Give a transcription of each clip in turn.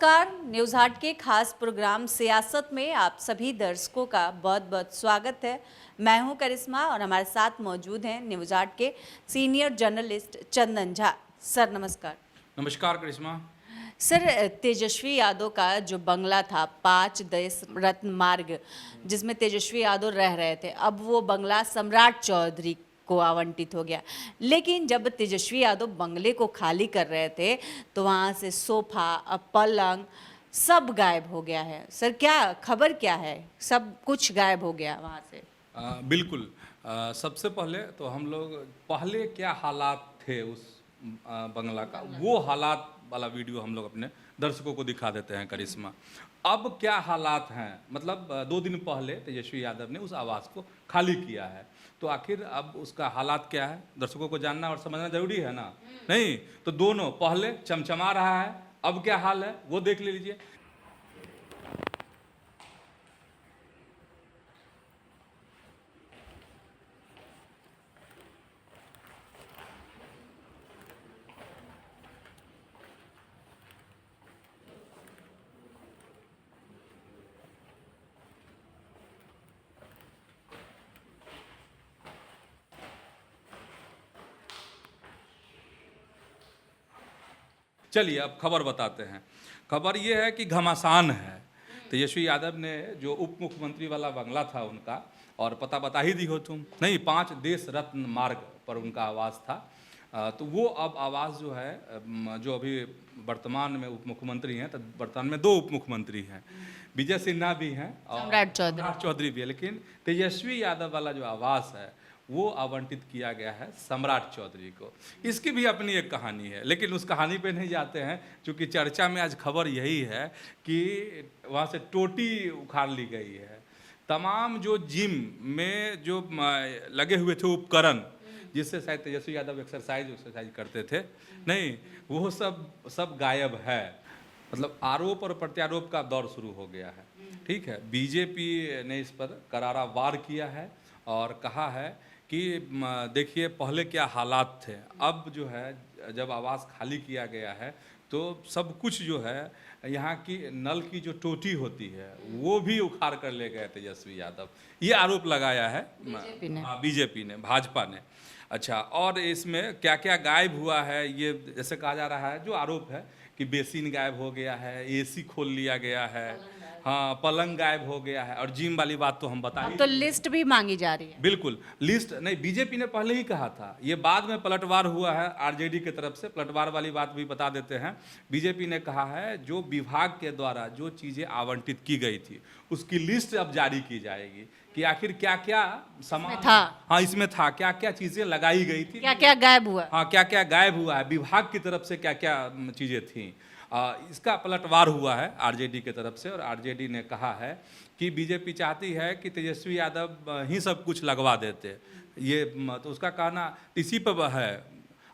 नमस्कार, न्यूज़ हाट के खास प्रोग्राम सियासत में आप सभी दर्शकों का बहुत बहुत स्वागत है। मैं हूं करिश्मा और हमारे साथ मौजूद हैं न्यूज़ हाट के senior journalist Chandan Jha. Sir नमस्कार। नमस्कार करिश्मा। सर, तेजस्वी यादव का जो बंगला था 5 देश रत्न मार्ग, जिसमें तेजस्वी यादव रह रहे थे, अब वो बंगला सम्राट चौधरी को आवंटित हो गया। लेकिन जब तेजस्वी यादव बंगले को खाली कर रहे थे तो वहाँ से सोफा, पलंग सब गायब हो गया है। सर क्या खबर क्या है? सब कुछ गायब हो गया वहाँ से। बिल्कुल। सबसे पहले तो हम लोग पहले क्या हालात थे उस बंगला का, वो हालात वाला वीडियो हम लोग अपने दर्शकों को दिखा देते हैं करिश्मा। अब क्या हालात हैं, मतलब 2 दिन पहले तेजस्वी यादव ने उस आवास को खाली किया है, तो आखिर अब उसका हालात क्या है दर्शकों को जानना और समझना जरूरी है ना। नहीं तो दोनों पहले चमचमा रहा है, अब क्या हाल है वो देख लीजिए। चलिए अब खबर बताते हैं। खबर ये है कि घमासान है। तेजस्वी यादव ने जो उप मुख्यमंत्री वाला बंगला था उनका, और पता बता ही दी हो तुम, नहीं 5 देश रत्न मार्ग पर उनका आवास था। तो वो अब आवास जो है, जो अभी वर्तमान में उप मुख्यमंत्री हैं, तो वर्तमान में 2 उप मुख्यमंत्री हैं, विजय सिन्हा भी हैं और सम्राट चौधरी भी है, लेकिन तेजस्वी यादव वाला जो आवास है वो आवंटित किया गया है सम्राट चौधरी को। इसकी भी अपनी एक कहानी है, लेकिन उस कहानी पे नहीं जाते हैं, क्योंकि चर्चा में आज खबर यही है कि वहाँ से टोटी उखाड़ ली गई है। तमाम जो जिम में जो लगे हुए थे उपकरण, जिससे शायद तेजस्वी यादव एक्सरसाइज करते थे, नहीं वो सब गायब है। मतलब आरोप और प्रत्यारोप का दौर शुरू हो गया है। ठीक है, बीजेपी ने इस पर करारा वार किया है और कहा है कि देखिए पहले क्या हालात थे, अब जो है जब आवास खाली किया गया है तो सब कुछ जो है, यहाँ की नल की जो टोटी होती है वो भी उखाड़ कर ले गए तेजस्वी यादव। ये आरोप लगाया है बीजेपी ने, भाजपा ने। अच्छा, और इसमें क्या क्या गायब हुआ है, ये जैसे कहा जा रहा है, जो आरोप है कि बेसिन गायब हो गया है, एसी खोल लिया गया है, हाँ पलंग गायब हो गया है, और जिम वाली बात तो हम बता ही, तो लिस्ट भी मांगी जा रही है। बिल्कुल लिस्ट नहीं, बीजेपी ने पहले ही कहा था, ये बाद में पलटवार हुआ है आरजेडी की तरफ से। पलटवार वाली बात भी बता देते हैं। बीजेपी ने कहा है जो विभाग के द्वारा जो चीज़ें आवंटित की गई थी उसकी लिस्ट अब जारी की जाएगी कि आखिर क्या क्या सामान था, हाँ इसमें था, क्या क्या चीज़ें लगाई गई थी, क्या क्या गायब हुआ, हाँ क्या क्या गायब हुआ है, विभाग की तरफ से क्या क्या चीज़ें थीं। इसका पलटवार हुआ है आरजेडी की तरफ से, और आरजेडी ने कहा है कि बीजेपी चाहती है कि तेजस्वी यादव ही सब कुछ लगवा देते। ये तो उसका कहना इसी पर है।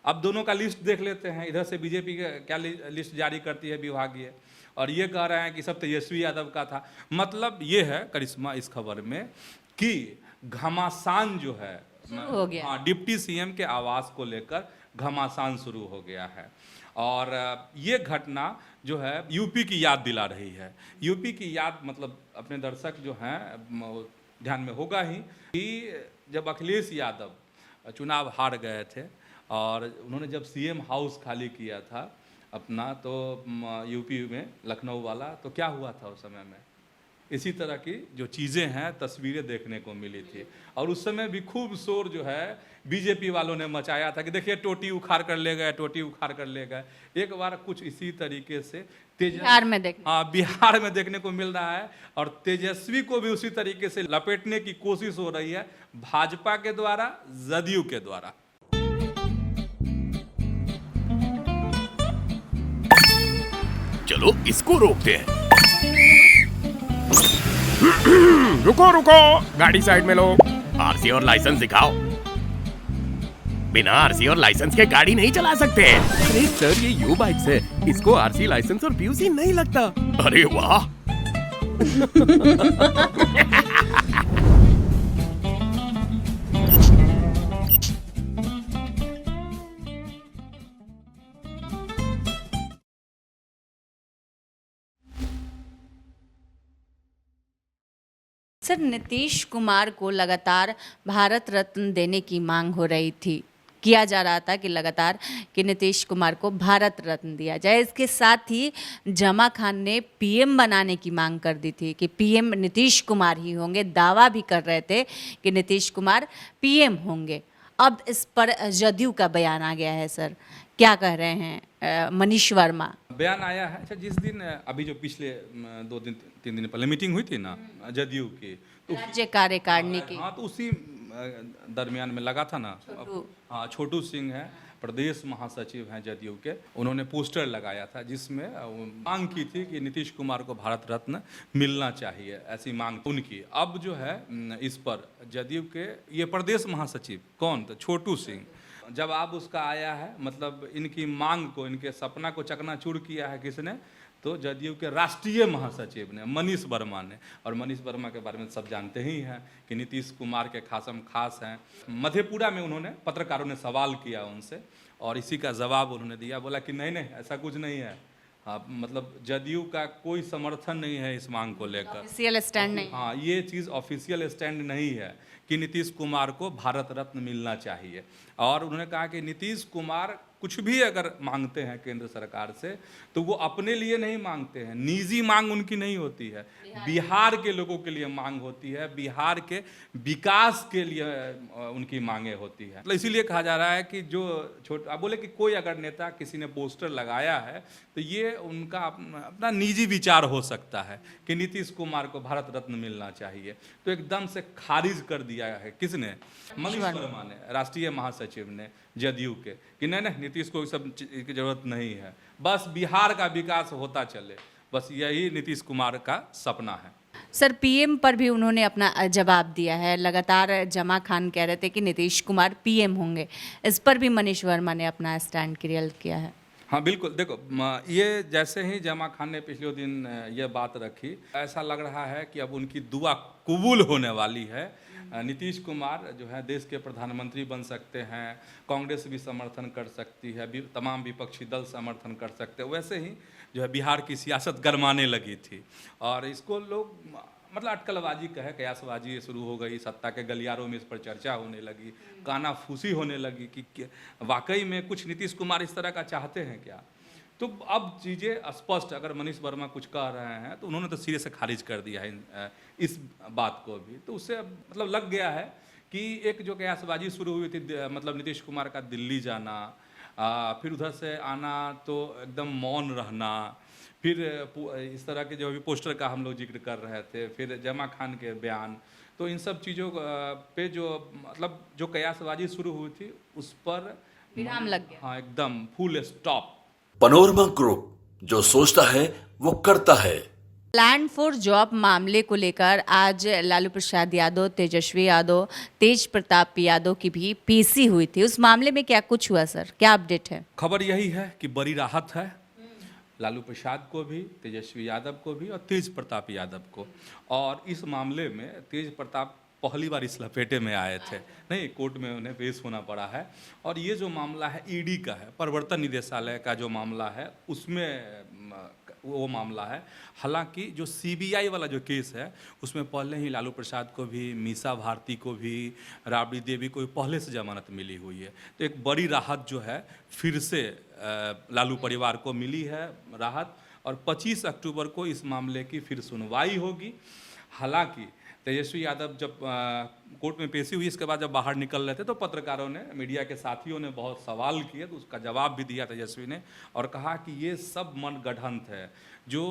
अब दोनों का लिस्ट देख लेते हैं, इधर से बीजेपी क्या लिस्ट जारी करती है विभागीय, और ये कह रहे हैं कि सब तेजस्वी यादव का था। मतलब ये है करिश्मा इस खबर में कि घमासान जो है हो गया। हाँ, डिप्टी सीएम के आवास को लेकर घमासान शुरू हो गया है। और ये घटना जो है यूपी की याद दिला रही है। यूपी की याद, मतलब अपने दर्शक जो हैं ध्यान में होगा ही कि जब अखिलेश यादव चुनाव हार गए थे और उन्होंने जब सीएम हाउस खाली किया था अपना, तो यूपी में लखनऊ वाला, तो क्या हुआ था उस समय में, इसी तरह की जो चीज़ें हैं तस्वीरें देखने को मिली थी। और उस समय भी खूब शोर जो है बीजेपी वालों ने मचाया था कि देखिए टोटी उखाड़ कर ले गए, टोटी उखाड़ कर ले गए। एक बार कुछ इसी तरीके से बिहार में देखने को मिल रहा है, और तेजस्वी को भी उसी तरीके से लपेटने की कोशिश हो रही है भाजपा के द्वारा, जदयू के द्वारा। चलो इसको रोकते हैं। रुको रुको, गाड़ी साइड में लो। आरसी और लाइसेंस दिखाओ। बिना आरसी और लाइसेंस के गाड़ी नहीं चला सकते। अरे सर, ये यू बाइक्स है, इसको आरसी लाइसेंस और पीयूसी नहीं लगता। अरे वाह। सर, नीतीश कुमार को लगातार भारत रत्न देने की मांग हो रही थी, किया जा रहा था कि लगातार कि नीतीश कुमार को भारत रत्न दिया जाए। इसके साथ ही जमा खान ने पीएम बनाने की मांग कर दी थी कि पीएम नीतीश कुमार ही होंगे, दावा भी कर रहे थे कि नीतीश कुमार पीएम होंगे। अब इस पर जदयू का बयान आ गया है सर, क्या कह रहे हैं मनीष वर्मा? बयान आया है। अच्छा, जिस दिन अभी जो पिछले 2-3 दिन पहले मीटिंग हुई थी ना जदयू की, तो राज्य कार्यकारिणी की। हाँ, तो उसी दरमियान में लगा था ना। हाँ, छोटू सिंह है, प्रदेश महासचिव हैं जदयू के, उन्होंने पोस्टर लगाया था जिसमें मांग की थी कि नीतीश कुमार को भारत रत्न मिलना चाहिए, ऐसी मांग उनकी। अब जो है इस पर जदयू के ये प्रदेश महासचिव कौन थे, छोटू सिंह, जब आप उसका आया है, मतलब इनकी मांग को, इनके सपना को चकनाचूर किया है किसने, तो जदयू के राष्ट्रीय महासचिव ने, मनीष वर्मा ने। और मनीष वर्मा के बारे में सब जानते ही हैं कि नीतीश कुमार के खासम खास हैं। मधेपुरा में उन्होंने, पत्रकारों ने सवाल किया उनसे और इसी का जवाब उन्होंने दिया, बोला कि नहीं नहीं ऐसा कुछ नहीं है। हाँ, मतलब जदयू का कोई समर्थन नहीं है इस मांग को लेकर, ऑफिशियल स्टैंड नहीं। हाँ, ये चीज़ ऑफिशियल स्टैंड नहीं है कि नीतीश कुमार को भारत रत्न मिलना चाहिए। और उन्होंने कहा कि नीतीश कुमार कुछ भी अगर मांगते हैं केंद्र सरकार से तो वो अपने लिए नहीं मांगते हैं, निजी मांग उनकी नहीं होती है, बिहार के लोगों के लिए मांग होती है, बिहार के विकास के लिए उनकी मांगे होती है। तो इसीलिए कहा जा रहा है कि जो आप बोले कि कोई अगर नेता किसी ने पोस्टर लगाया है तो ये उनका अपना निजी विचार हो सकता है कि नीतीश कुमार को भारत रत्न मिलना चाहिए। तो एकदम से खारिज कर दिया है किसने, मनीष वर्मा ने, राष्ट्रीय महासचिव ने जदयू के, कि नहीं नहीं नीतीश को सब चीज़ की जरूरत नहीं है, बस बिहार का विकास होता चले, बस यही नीतीश कुमार का सपना है। सर, पीएम पर भी उन्होंने अपना जवाब दिया है। लगातार जमा खान कह रहे थे कि नीतीश कुमार पीएम होंगे, इस पर भी मनीष वर्मा ने अपना स्टैंड क्लियर किया है। हाँ बिल्कुल, देखो ये जैसे ही जमा खान ने पिछले दिन ये बात रखी, ऐसा लग रहा है कि अब उनकी दुआ कबूल होने वाली है। नीतीश कुमार जो है देश के प्रधानमंत्री बन सकते हैं, कांग्रेस भी समर्थन कर सकती है, तमाम विपक्षी दल समर्थन कर सकते हैं। वैसे ही जो है बिहार की सियासत गरमाने लगी थी और इसको लोग मतलब अटकलबाजी कहे, कयासबाजी शुरू हो गई, सत्ता के गलियारों में इस पर चर्चा होने लगी, कानाफूसी होने लगी कि वाकई में कुछ नीतीश कुमार इस तरह का चाहते हैं क्या। तो अब चीज़ें स्पष्ट, अगर मनीष वर्मा कुछ कह रहे हैं तो उन्होंने तो सिरे से खारिज कर दिया है इस बात को भी। तो उससे मतलब लग गया है कि एक जो कयासबाजी शुरू हुई थी, मतलब नीतीश कुमार का दिल्ली जाना, फिर उधर से आना तो एकदम मौन रहना, फिर इस तरह के जो अभी पोस्टर का हम लोग जिक्र कर रहे थे, फिर जमा खान के बयान, तो इन सब चीज़ों पे जो मतलब जो कयासबाजी शुरू हुई थी उस पर विराम लग गया। हाँ, एकदम फुल स्टॉप। पनोरमा ग्रुप, जो सोचता है वो करता है। प्लान फॉर जॉब मामले को लेकर आज लालू प्रसाद यादव, तेजस्वी यादव, तेज प्रताप यादव की भी पेशी हुई थी। उस मामले में क्या कुछ हुआ सर, क्या अपडेट है? खबर यही है कि बड़ी राहत है लालू प्रसाद को भी, तेजस्वी यादव को भी और तेज प्रताप यादव को। और इस मामले में तेज प्रताप पहली बार इस लपेटे में आए थे, नहीं कोर्ट में उन्हें पेश होना पड़ा है। और ये जो मामला है ईडी का है, प्रवर्तन निदेशालय का जो मामला है उसमें वो मामला है। हालांकि जो सीबीआई वाला जो केस है उसमें पहले ही लालू प्रसाद को भी, मीसा भारती को भी, राबड़ी देवी को भी पहले से जमानत मिली हुई है। तो एक बड़ी राहत जो है फिर से लालू परिवार को मिली है राहत, और 25 अक्टूबर को इस मामले की फिर सुनवाई होगी। हालांकि तेजस्वी यादव जब कोर्ट में पेशी हुई, इसके बाद जब बाहर निकल रहे थे तो पत्रकारों ने, मीडिया के साथियों ने बहुत सवाल किए, तो उसका जवाब भी दिया तेजस्वी ने और कहा कि ये सब मनगढ़ंत है, जो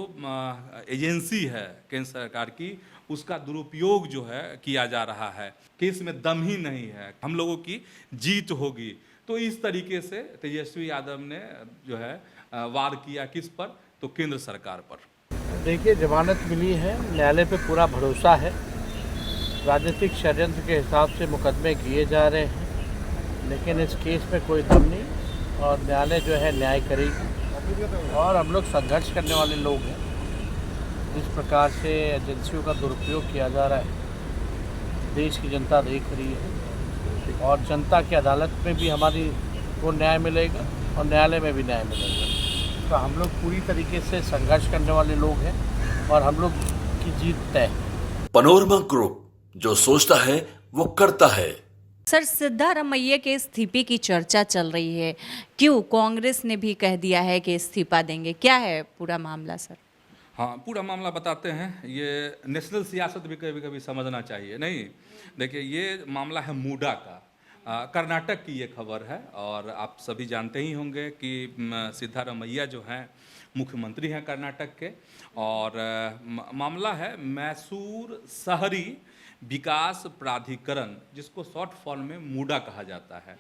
एजेंसी है केंद्र सरकार की उसका दुरुपयोग जो है किया जा रहा है, केस में दम ही नहीं है, हम लोगों की जीत होगी। तो इस तरीके से तेजस्वी यादव ने जो है वार किया किस पर, तो केंद्र सरकार पर। देखिए, जमानत मिली है, न्यायालय पे पूरा भरोसा है। राजनीतिक षड्यंत्र के हिसाब से मुकदमे किए जा रहे हैं, लेकिन इस केस में कोई दम नहीं और न्यायालय जो है न्याय करेगी। और हम लोग संघर्ष करने वाले लोग हैं। जिस प्रकार से एजेंसियों का दुरुपयोग किया जा रहा है, देश की जनता देख रही है और जनता की अदालत में भी हमारी को न्याय मिलेगा और न्यायालय में भी न्याय मिलेगा। तो हम लोग पूरी तरीके से संघर्ष करने वाले लोग हैं और हम लोग की जीत तय है। पनोरमा ग्रुप, जो सोचता है वो करता है। सर, सिद्धारमैया के इस्तीफे की चर्चा चल रही है, क्यों? कांग्रेस ने भी कह दिया है कि इस्तीफा देंगे, क्या है पूरा मामला सर? हाँ, पूरा मामला बताते हैं। ये नेशनल सियासत भी कभी कभी समझना चाहिए। नहीं, देखिए, ये मामला है मूडा का। कर्नाटक की ये खबर है और आप सभी जानते ही होंगे कि सिद्धारमैया जो हैं मुख्यमंत्री हैं कर्नाटक के। और मामला है मैसूर शहरी विकास प्राधिकरण, जिसको शॉर्ट फॉर्म में मूडा कहा जाता है।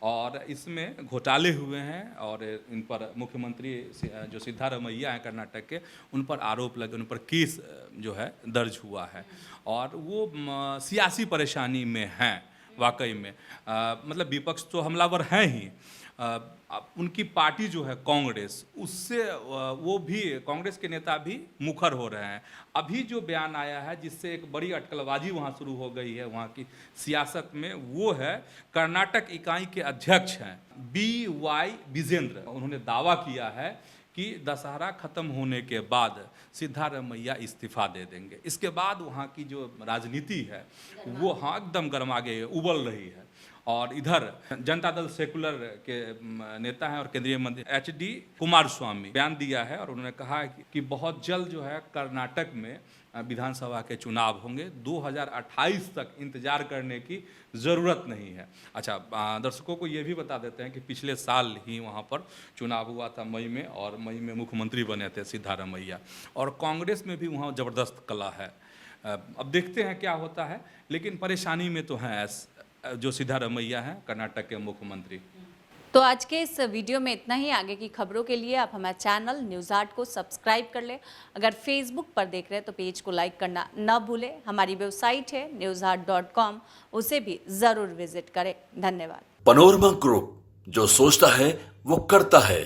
और इसमें घोटाले हुए हैं और इन पर मुख्यमंत्री जो सिद्धारमैया हैं कर्नाटक के, उन पर आरोप लगे, उन पर केस जो है दर्ज हुआ है और वो सियासी परेशानी में हैं वाकई में। मतलब विपक्ष तो हमलावर हैं ही। उनकी पार्टी जो है कांग्रेस, उससे वो भी, कांग्रेस के नेता भी मुखर हो रहे हैं। अभी जो बयान आया है जिससे एक बड़ी अटकलबाजी वहाँ शुरू हो गई है वहाँ की सियासत में, वो है कर्नाटक इकाई के अध्यक्ष हैं BY विजेंद्र। उन्होंने दावा किया है कि दशहरा खत्म होने के बाद सिद्धारमैया इस्तीफा दे देंगे। इसके बाद वहाँ की जो राजनीति है वो हाँ एकदम गर्मा गई है, उबल रही है। और इधर जनता दल सेकुलर के नेता हैं और केंद्रीय मंत्री HD कुमारस्वामी बयान दिया है और उन्होंने कहा है कि बहुत जल्द जो है कर्नाटक में विधानसभा के चुनाव होंगे। 2028 तक इंतजार करने की ज़रूरत नहीं है। अच्छा, दर्शकों को ये भी बता देते हैं कि पिछले साल ही वहाँ पर चुनाव हुआ था मई में, और मई में मुख्यमंत्री बने थे सिद्धारमैया। और कांग्रेस में भी वहाँ ज़बरदस्त कला है। अब देखते हैं क्या होता है, लेकिन परेशानी में तो हैं जो सिद्धारमैया हैं कर्नाटक के मुख्यमंत्री। तो आज के इस वीडियो में इतना ही। आगे की खबरों के लिए आप हमारे चैनल न्यूज़ 8 को सब्सक्राइब कर लें। अगर फेसबुक पर देख रहे हैं तो पेज को लाइक करना न भूलें। हमारी वेबसाइट है news8.com, उसे भी ज़रूर विजिट करें। धन्यवाद। पनोरमा ग्रुप, जो सोचता है वो करता है।